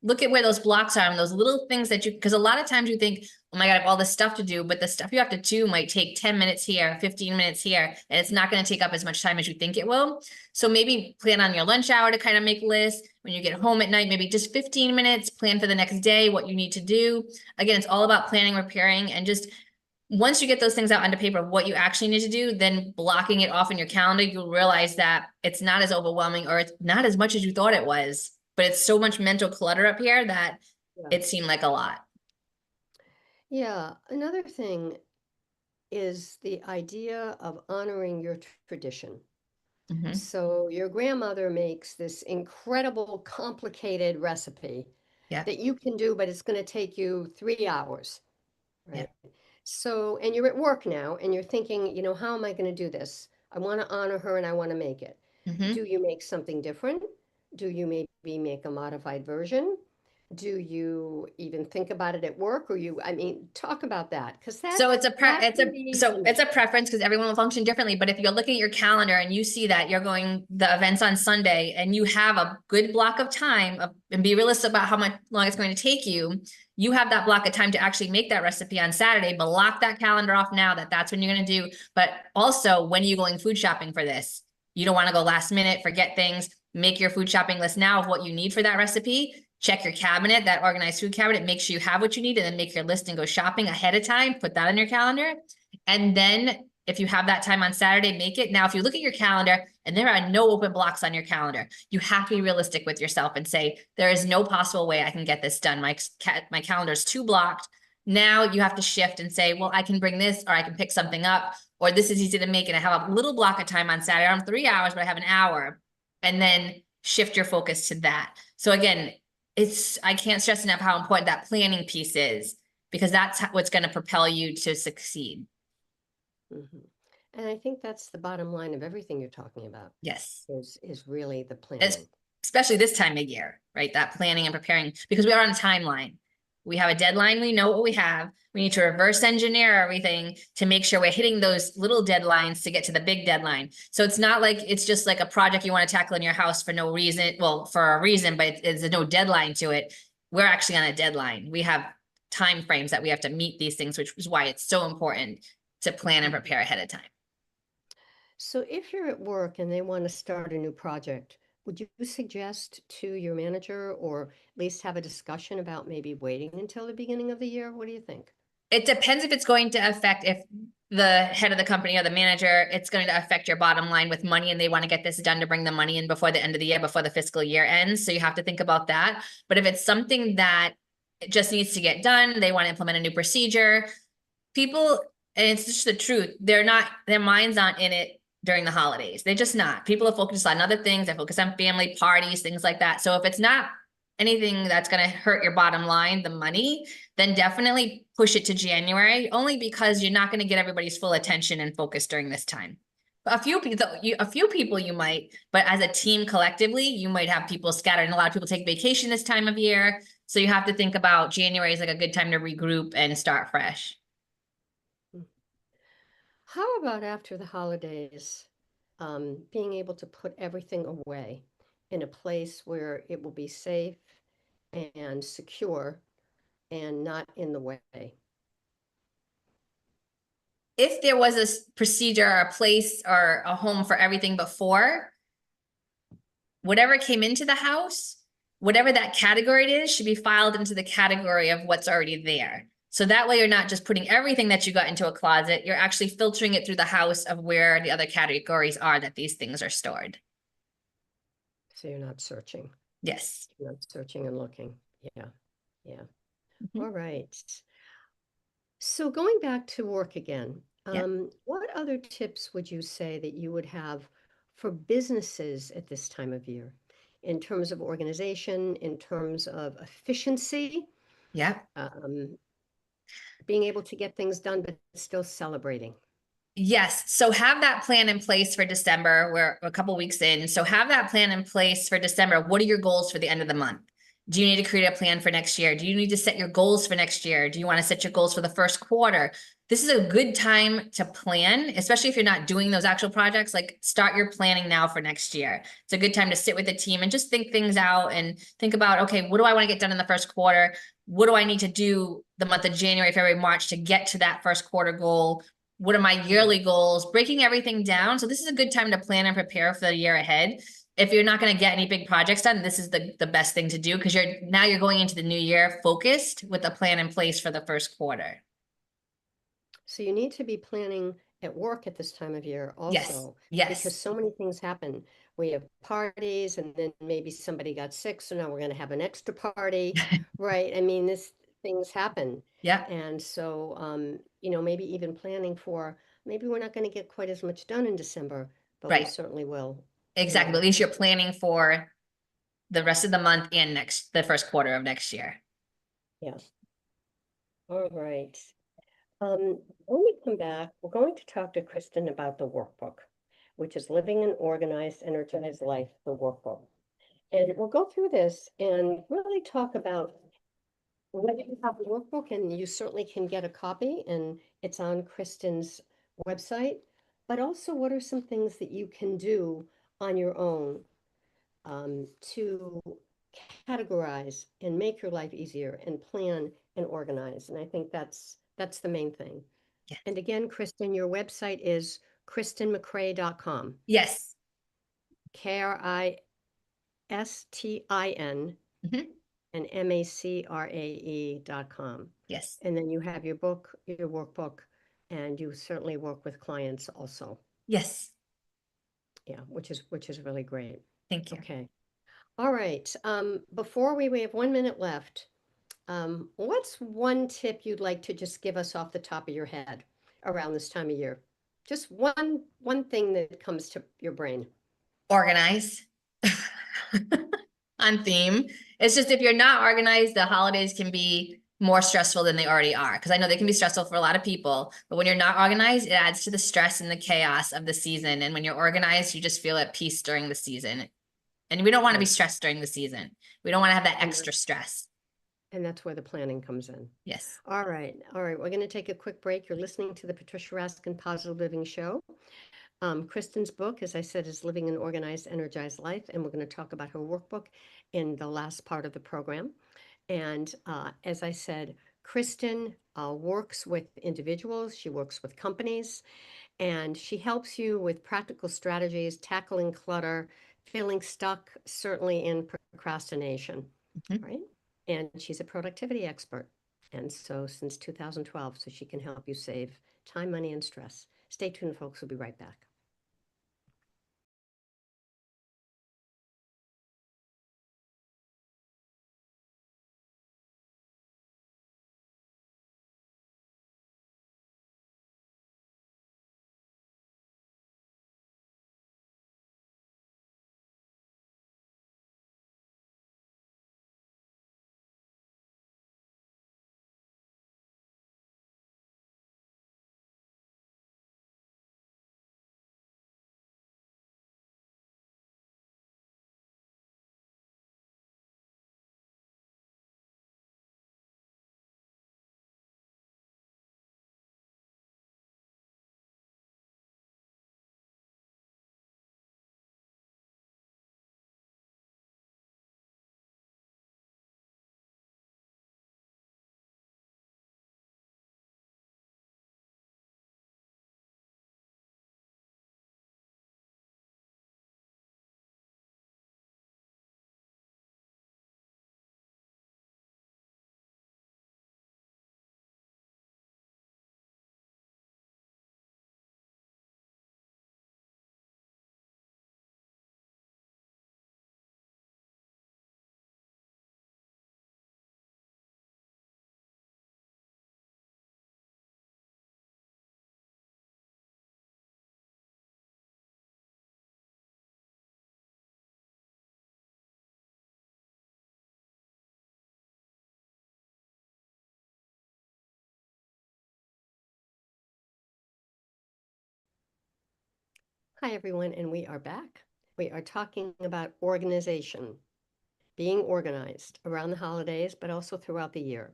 Look at where those blocks are and those little things that because a lot of times you think, oh my God, I have all this stuff to do, but the stuff you have to do might take 10 minutes here, 15 minutes here, and it's not going to take up as much time as you think it will. So maybe plan on your lunch hour to kind of make lists. When you get home at night, maybe just 15 minutes, plan for the next day, what you need to do. Again, it's all about planning, preparing, and just once you get those things out onto paper, what you actually need to do, then blocking it off in your calendar, you'll realize that it's not as overwhelming, or it's not as much as you thought it was. But it's so much mental clutter up here that it seemed like a lot. Yeah. Another thing is the idea of honoring your tradition. Mm-hmm. So your grandmother makes this incredible, complicated recipe that you can do, but it's going to take you 3 hours, right? So, and you're at work now and you're thinking, how am I going to do this? I want to honor her and I want to make it. Mm-hmm. Do you make something different? Do you maybe make a modified version? Do you even think about it at work, or talk about that, because So it's a preference, because everyone will function differently. But if you're looking at your calendar and you see that you're going the events on Sunday and you have a good block of time and be realistic about how much long it's going to take you, you have that block of time to actually make that recipe on Saturday. But lock that calendar off now that's when you're going to do. But also, when are you going food shopping for this? You don't want to go last minute, forget things. Make your food shopping list now of what you need for that recipe. Check your cabinet, that organized food cabinet, make sure you have what you need, and then make your list and go shopping ahead of time. Put that on your calendar. And then if you have that time on Saturday, make it. Now, if you look at your calendar and there are no open blocks on your calendar, you have to be realistic with yourself and say, there is no possible way I can get this done. My calendar is too blocked. Now you have to shift and say, well, I can bring this, or I can pick something up, or this is easy to make. And I have a little block of time on Saturday. I don't have 3 hours, but I have an hour. And then shift your focus to that. So again, I can't stress enough how important that planning piece is, because that's what's going to propel you to succeed. Mm-hmm. And I think that's the bottom line of everything you're talking about. Yes. Is really the planning. Especially this time of year, right? That planning and preparing, because we are on a timeline. We have a deadline. We know what we have. We need to reverse engineer everything to make sure we're hitting those little deadlines to get to the big deadline. So it's not like it's just like a project you want to tackle in your house for no reason. Well, for a reason, but there's no deadline to it. We're actually on a deadline. We have time frames that we have to meet these things, which is why it's so important to plan and prepare ahead of time. So if you're at work and they want to start a new project, would you suggest to your manager, or at least have a discussion about maybe waiting until the beginning of the year? What do you think? It depends if it's going to affect, if the head of the company or the manager, it's going to affect your bottom line with money, and they want to get this done to bring the money in before the end of the year, before the fiscal year ends. So you have to think about that. But if it's something that it just needs to get done, they want to implement a new procedure, people, and it's just the truth, their minds aren't in it during the holidays. They're just not. People are focused on other things. They focus on family parties, things like that. So if it's not anything that's going to hurt your bottom line, the money, then definitely push it to January, only because you're not going to get everybody's full attention and focus during this time. A few people you might, but as a team collectively, you might have people scattered, and a lot of people take vacation this time of year. So you have to think about January is like a good time to regroup and start fresh. How about after the holidays, being able to put everything away in a place where it will be safe and secure and not in the way? If there was a procedure or a place or a home for everything before, whatever came into the house, whatever that category it is, should be filed into the category of what's already there. So that way you're not just putting everything that you got into a closet, you're actually filtering it through the house of where the other categories are that these things are stored. So you're not searching. Yes. You're not searching and looking. Yeah. Yeah. Mhm. All right. So going back to work again, Yeah. what other tips would you say that you would have for businesses at this time of year in terms of organization, in terms of efficiency, Yeah. um, being able to get things done, but still celebrating? Yes. So have that plan in place for December. We're a couple weeks in. So have that plan in place for December. What are your goals for the end of the month? Do you need to create a plan for next year? Do you need to set your goals for next year? Do you want to set your goals for the first quarter? This is a good time to plan, especially if you're not doing those actual projects. Like start your planning now for next year. It's a good time to sit with the team and just think things out and think about, okay, what do I want to get done in the first quarter? What do I need to do the month of January, February, March to get to that first quarter goal? What are my yearly goals? Breaking everything down. So this is a good time to plan and prepare for the year ahead. If you're not going to get any big projects done, this is the best thing to do because you're going into the new year focused with a plan in place for the first quarter. So you need to be planning at work at this time of year Yes. also, because Yes. so many things happen. We have parties and then maybe somebody got sick, so now we're going to have an extra party, right? I mean, this things happen. Yeah. And so, maybe even planning for, maybe we're not going to get quite as much done in December, but we Right. certainly will, Exactly. At least you're planning for the rest of the month and the first quarter of next year. yes. All right. When we come back, we're going to talk to Kristen about the workbook, which is Living an Organized, Energized Life, the workbook. And we'll go through this and really talk about whether you have the workbook, and you certainly can get a copy, and it's on Kristen's website, but also what are some things that you can do on your own to categorize and make your life easier and plan and organize. And I think that's the main thing. Yeah. And again, Kristen, your website is KristinMacRae.com. Yes. Kristin Mhm. and MACRAE.com. Yes. And then you have your book, your workbook, and you certainly work with clients also. Yes. Yeah, which is really great. Thank you. Okay. All right. Before we have 1 minute left. What's one tip you'd like to just give us off the top of your head around this time of year? Just one thing that comes to your brain. Organize on theme. It's just if you're not organized, the holidays can be more stressful than they already are. Because I know they can be stressful for a lot of people, but when you're not organized, it adds to the stress and the chaos of the season. And when you're organized, you just feel at peace during the season. And we don't want to be Right. stressed during the season. We don't want to have that And extra stress. and that's where the planning comes in. Yes. All right. All right. We're going to take a quick break. You're listening to the Patricia Raskin Positive Living Show. Kristen's book, as I said, is Living an Organized, Energized Life. And we're going to talk about her workbook in the last part of the program. And as I said, Kristen works with individuals, she works with companies, and she helps you with practical strategies, tackling clutter, feeling stuck, certainly in procrastination, Mhm. right? And she's a productivity expert. And so since 2012, so she can help you save time, money, and stress. Stay tuned, folks. We'll be right back. Hi, everyone, and we are back. We are talking about organization, being organized around the holidays, but also throughout the year.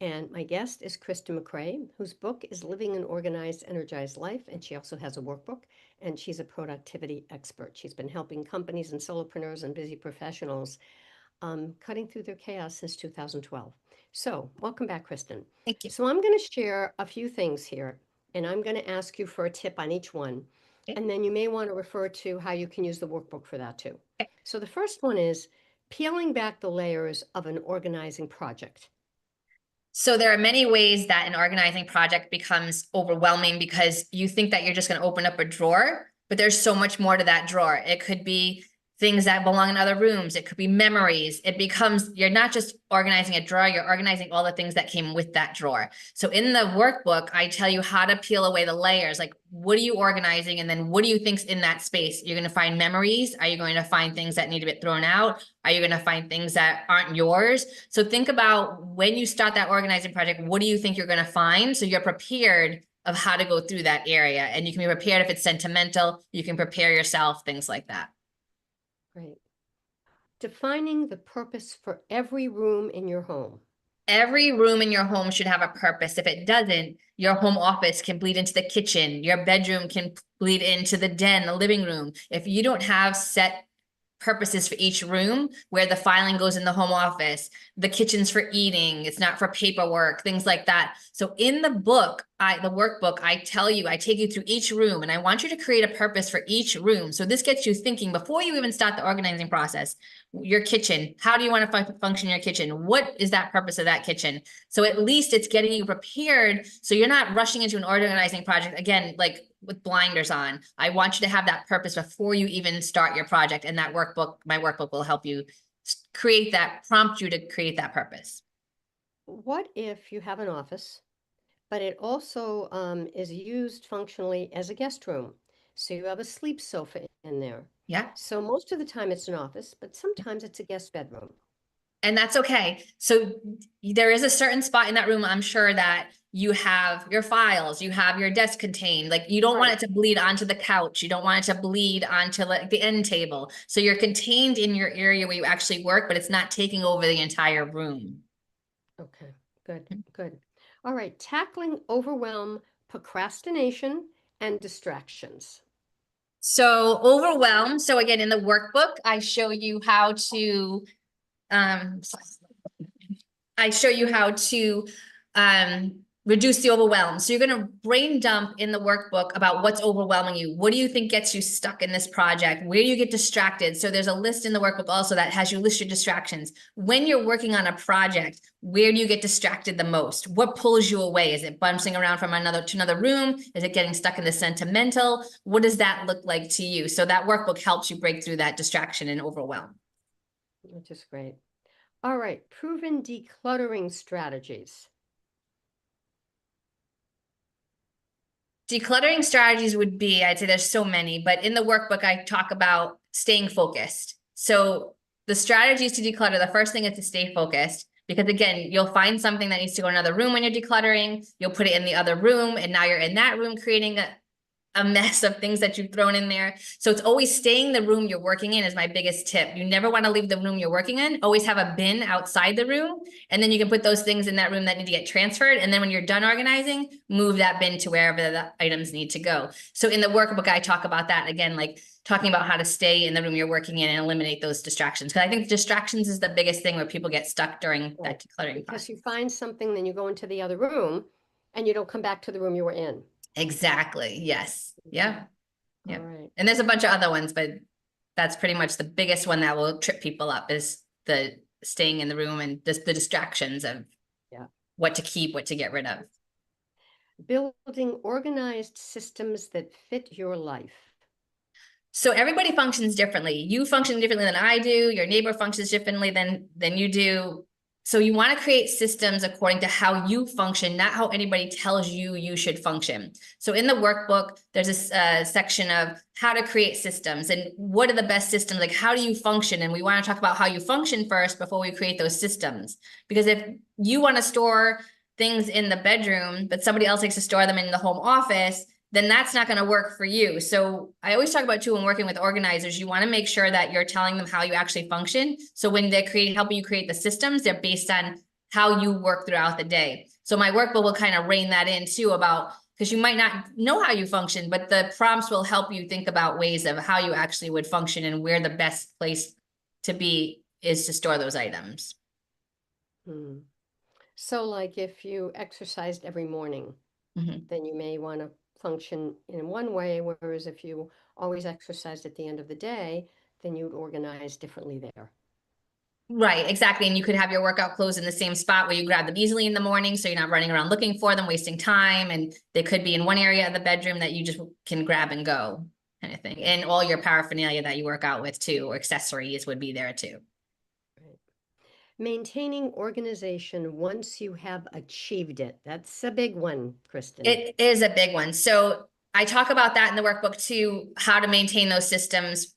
And my guest is Kristin MacRae, whose book is Living an Organized Energized Life, and she also has a workbook, and she's a productivity expert. She's been helping companies and solopreneurs and busy professionals cutting through their chaos since 2012. So, welcome back, Kristin. Thank you. So, I'm going to share a few things here, and I'm going to ask you for a tip on each one. Okay. And then you may want to refer to how you can use the workbook for that too. Okay. So, the first one is peeling back the layers of an organizing project. So there are many ways that an organizing project becomes overwhelming because you think that you're just going to open up a drawer, but there's so much more to that drawer. It could be things that belong in other rooms. It could be memories. It becomes, you're not just organizing a drawer, you're organizing all the things that came with that drawer. So in the workbook, I tell you how to peel away the layers. Like, what are you organizing? And then what do you think's in that space? You're going to find memories. Are you going to find things that need to be thrown out? Are you going to find things that aren't yours? So think about when you start that organizing project, what do you think you're going to find? So you're prepared of how to go through that area. And you can be prepared if it's sentimental, you can prepare yourself, things like that. Great. Defining the purpose for every room in your home. Every room in your home should have a purpose. If it doesn't, your home office can bleed into the kitchen. Your bedroom can bleed into the den, the living room. If you don't have set purposes for each room, where the filing goes in the home office, the kitchen's for eating, it's not for paperwork, things like that. So in the book, the workbook, I tell you, I take you through each room and I want you to create a purpose for each room. So this gets you thinking before you even start the organizing process. Your kitchen, how do you want to function in your kitchen? What is that purpose of that kitchen? So at least it's getting you prepared so you're not rushing into an organizing project again, like with blinders on. I want you to have that purpose before you even start your project, and that workbook, my workbook, will help you create that, prompt you to create that purpose. What if you have an office, but it also is used functionally as a guest room? So you have a sleep sofa in there. Yeah. So most of the time it's an office, but sometimes it's a guest bedroom. And that's okay. So there is a certain spot in that room, I'm sure, that you have your files, you have your desk contained. Like, you don't want it to bleed onto the couch. You don't want it to bleed onto like the end table. So you're contained in your area where you actually work, but it's not taking over the entire room. Okay, good, good. All right, tackling overwhelm, procrastination, and distractions. So overwhelm. So again, in the workbook, I show you how to um reduce the overwhelm. So you're going to brain dump in the workbook about what's overwhelming you. What do you think gets you stuck in this project? Where do you get distracted? So there's a list in the workbook also that has you list your distractions. When you're working on a project, where do you get distracted the most? What pulls you away? Is it bouncing around from another to another room? Is it getting stuck in the sentimental? What does that look like to you? So that workbook helps you break through that distraction and overwhelm. Which is great. All right, proven decluttering strategies. Decluttering strategies would be, I'd say there's so many, but in the workbook, I talk about staying focused. So the strategies to declutter, the first thing is to stay focused, because again, you'll find something that needs to go in another room when you're decluttering, you'll put it in the other room, and now you're in that room creating a mess of things that you've thrown in there. So it's always staying the room you're working in is my biggest tip. You never want to leave the room you're working in. Always have a bin outside the room, and then you can put those things in that room that need to get transferred. And then when you're done organizing, move that bin to wherever the items need to go. So in the workbook, I talk about that again, like talking about how to stay in the room you're working in and eliminate those distractions. Because I think distractions is the biggest thing where people get stuck during that decluttering Because process. you find something, then you go into the other room and you don't come back to the room you were in. Exactly. Yes. Yeah. Yeah. All right. And there's a bunch of other ones, but that's pretty much the biggest one that will trip people up, is the staying in the room and just the distractions of what to keep, what to get rid of. Building organized systems that fit your life. So everybody functions differently. You function differently than I do. Your neighbor functions differently than you do. So you want to create systems according to how you function, not how anybody tells you you should function. So in the workbook, there's a section of how to create systems and what are the best systems, like how do you function? And we want to talk about how you function first before we create those systems. Because if you want to store things in the bedroom, but somebody else likes to store them in the home office, then that's not going to work for you. So I always talk about too, when working with organizers, you want to make sure that you're telling them how you actually function. So when they're helping you create the systems, they're based on how you work throughout the day. So my workbook will kind of rein that in too, about, because you might not know how you function, but the prompts will help you think about ways of how you actually would function and where the best place to be is to store those items. Hmm. So like if you exercised every morning, then you may want to function in one way, whereas if you always exercised at the end of the day, then you'd organize differently there. Right, exactly. And you could have your workout clothes in the same spot where you grab them easily in the morning, so you're not running around looking for them, wasting time. And they could be in one area of the bedroom that you just can grab and go, kind of thing. And all your paraphernalia that you work out with too, or accessories would be there too. Right. Maintaining organization once you have achieved it. That's a big one, Kristin. It is a big one. So I talk about that in the workbook too, how to maintain those systems,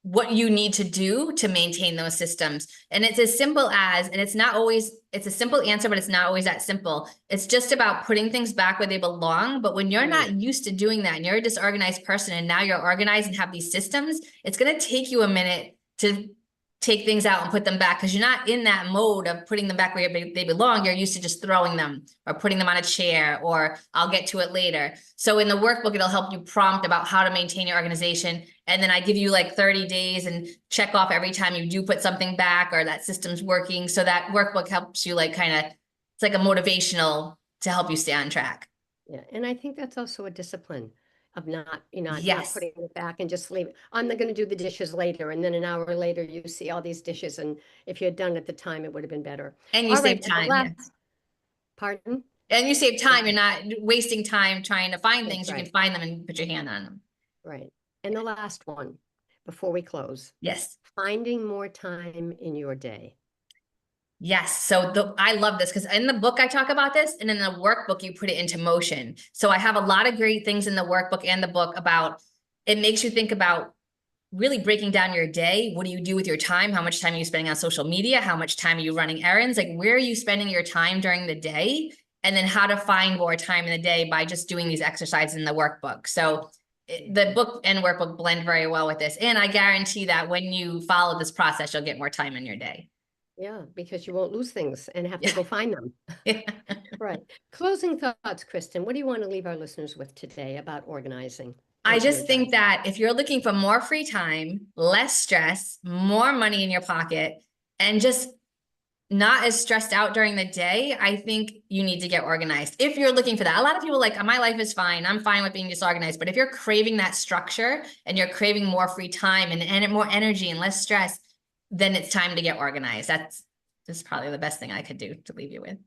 what you need to do to maintain those systems. And it's as simple as, and it's not always, it's a simple answer, but it's not always that simple. It's just about putting things back where they belong. But when you're not used to doing that and you're a disorganized person and now you're organized and have these systems, it's going to take you a minute to take things out and put them back, because you're not in that mode of putting them back where they belong. You're used to just throwing them or putting them on a chair, or I'll get to it later. So in the workbook, it'll help you prompt about how to maintain your organization. And then I give you like 30 days and check off every time you do put something back or that system's working. So that workbook helps you like kind of, it's like a motivational to help you stay on track. Yeah, and I think that's also a discipline of not, not Yes. putting it back and just leave it. I'm not going to do the dishes later, and then an hour later you see all these dishes, and if you had done it at the time, it would have been better. And you All right, save and the time. last, Yes. pardon? And you save time. You're not wasting time trying to find That's things. You can right, find them and put your hand on them. right. And the last one, before we close, Yes. finding more time in your day. Yes. So I love this because in the book I talk about this, and in the workbook you put it into motion. So I have a lot of great things in the workbook and the book about, it makes you think about really breaking down your day. What do you do with your time? How much time are you spending on social media? How much time are you running errands? Like, where are you spending your time during the day? And then how to find more time in the day by just doing these exercises in the workbook. So the book and workbook blend very well with this. And I guarantee that when you follow this process, you'll get more time in your day. Yeah, because you won't lose things and have to go find them. Yeah. Right. Closing thoughts, Kristin. What do you want to leave our listeners with today about organizing I and just think energizing? that if you're looking for more free time, less stress, more money in your pocket, and just not as stressed out during the day, I think you need to get organized. If you're looking for that, a lot of people are like, my life is fine. I'm fine with being disorganized. But if you're craving that structure and you're craving more free time and more energy and less stress, then it's time to get organized. That's probably the best thing I could do to leave you with.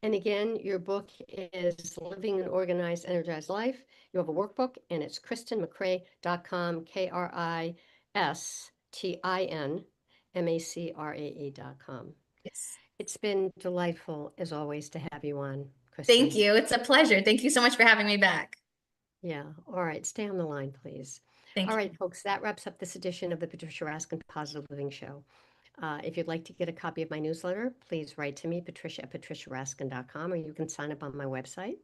And again, your book is Living an Organized, Energized Life. You have a workbook, and it's KristinMacRae.com, KristinMacRae.com. Yes. It's been delightful, as always, to have you on, Thank Kristin. you. It's a pleasure. Thank you so much for having me back. Yeah. All right. Stay on the line, please. Thank All you. right, folks, that wraps up this edition of the Patricia Raskin Positive Living Show. If you'd like to get a copy of my newsletter, please write to me, patricia@patriciaraskin.com, or you can sign up on my website.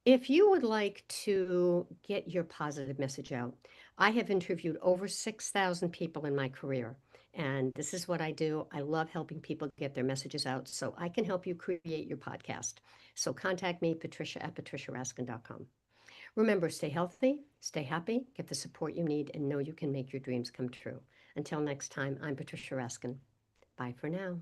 If you would like to get your positive message out, I have interviewed over 6,000 people in my career, and this is what I do. I love helping people get their messages out, so I can help you create your podcast. So contact me, patricia@patriciaraskin.com. Remember, stay healthy, stay happy, get the support you need, and know you can make your dreams come true. Until next time, I'm Patricia Raskin. Bye for now.